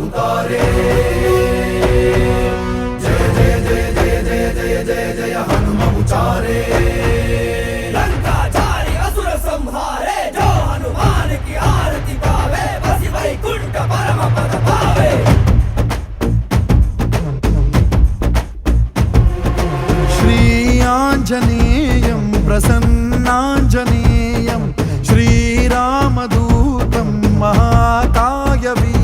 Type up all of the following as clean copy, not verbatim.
अवतारे जय जय जय जय जय जय जय जय हनुम उचारे लंकाचारी असुर संहारे जो हनुमान की आरती गावे बसी वैकुंठ परम पद पावे श्री आंजनेयं प्रसन्नांजनेयं श्रीरामदूतं महाकायवीरं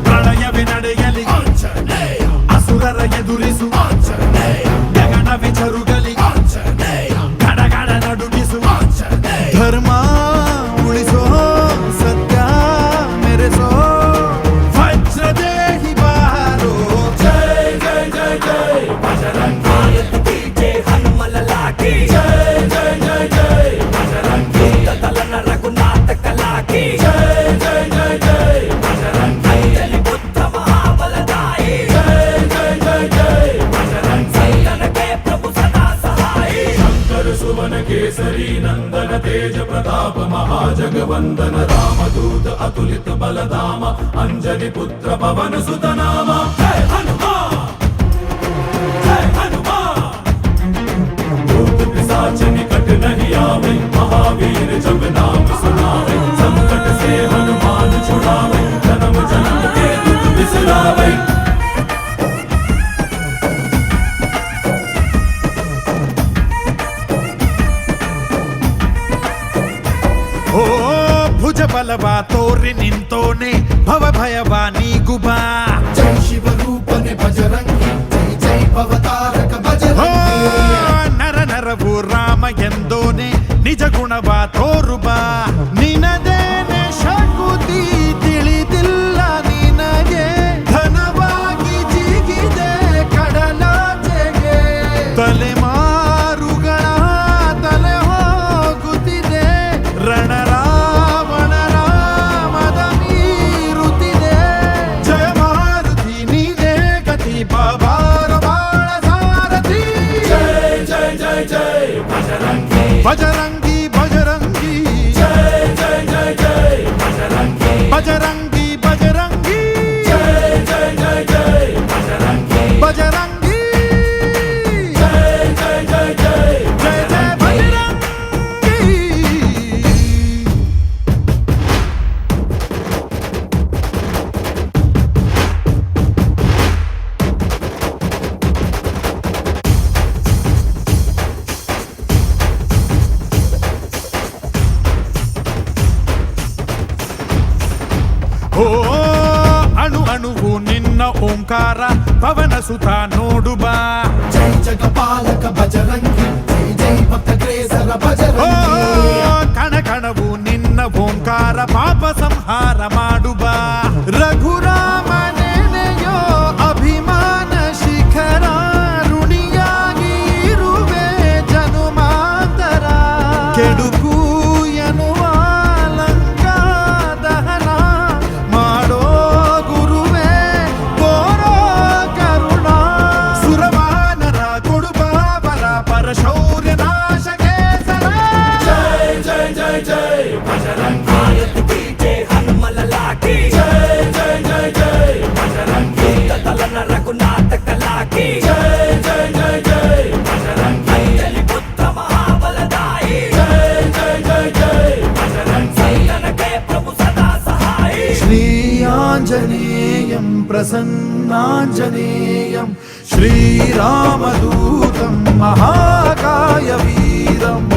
प्रणयवि ನಡೆಯಲಿ ಆಂಜನೇಯ ಅಸುರರ ಎದುರಿಸು ಆಂಜನೇಯ ಗಗನವಿ ಜರುಗಲಿ ಆಂಜನೇಯ ಗಡಗಡ ನಡುಗಿಸು ಆಂಜನೇಯ ಧರ್ಮ ಉಳಿಸೋ ಸತ್ಯ ಮೆರೆಸೋ ವಜ್ರದೇಹಿ ಬಾರೋ जय जय जय जय बजरंगी की जय हनुमल लाकी जय जय जय जय बजरंगी दलन रघुनाथ कला की जय जय जय जय बजरंगी अंजलि पुत्र महाबलदाई जय जय जय जय बजरंगी संतन के प्रभु सदा सहाय शंकर सुवन केसरी नंदन तेज प्रताप महाजगवंदन रामदूत अतुलित बलधाम अंजनी पुत्र पवन सुत नाम जय हनुमान जय हनुमान भूत पिशाच निकट नहीं आवे महावीर जब नाम सुनावे संकट से हनुमान छुड़ावे जन्म जन्म के दुख बिसरावे ಓ ಭುಜ ಬಲವ ತೋರಿ ನಿಂತೋನೆ ಭವ ಭಯವ ನೀಗುಬಾ जय शिव रूपने बजरंगी जय जय भवतारक ಓ बजरंगी ನರ ನರವು ರಾಮ ಎಂದೋನೆ ನಿಜ ಗುಣವ ತೋರುಬಾ ನಿನದೇನೆ ಶಕುತಿ ತಿಳಿದಿಲ್ಲ ನಿನಗೆ ಘನವಾಗಿ ಜಿಗಿದೆ ಕಡಲಾಚೆಗೆ ತಲೆಮಾರುಗಳ ತಲೆ ಹೋಗುತ್ತಿದೆ ರಣರಾವಣರ ಮದ ಮೀರುತ್ತಿದೆ ಜಯ ಮಾರುತಿ ನೀನೇ ಗತಿ ಬಾಬಾರ ಬಾಳ ಸಾರಥಿ जय जय जय जय बजरंगी ಬಜರಂಗಿ ಬಜರಂಗಿ जय जय जय जय बजरंगी ಬಜರಂಗಿ ಬಜರಂಗಿ जय जय जय जय बजरंगी ಬಜರಂಗಿ जय जय जय जय ಜಯ ಜಯ ಬಜರಂಗಿ ಓ ಅಣು ಅಣುವು ನಿನ್ನ ಓಂಕಾರ ಪವನ ಸುತ ನೋಡು ಬಾ जय जगपालक बजरंगी जय जय भक्तग्रेसर ಓ बजरंगी ಕಣ ಕಣವು ನಿನ್ನ ಓಂಕಾರ ಪಾಪ ಸಂಹಾರ ಮಾಡು ಬಾ ರಘುರಾಮ ನೆನೆಯೋ ಅಭಿಮಾನ ಶಿಖರ ಋಣಿಯಾಗಿ ಇರುವೆ ಜನುಮಾಂತರ ಕೆಡುಕು ಎನ್ನುವ ಲಂಕಾ ದಹನ ಮಾಡೋ ಗುರುವೇ ತೋರೋ ಕರುಣ ಸುರವಾನರ ಕೊಡುಬಾಬರ ಪರಶೌರ್ಯ ನಾಶಕ್ಕೆ ಸರ जय जय जय जय बजरंगी की जय हनुमल लाकी जय जय जय जय बजरंगी दलन रघुनाथ कला की जय जय जय जय बजरंगी अंजलि पुत्र महाबलदाई जय जय जय जय बजरंगी संतन के प्रभु सदा सहाय श्री आंजनेयं प्रसन्नांजनेयं श्रीरामदूतं महाकायवीरम्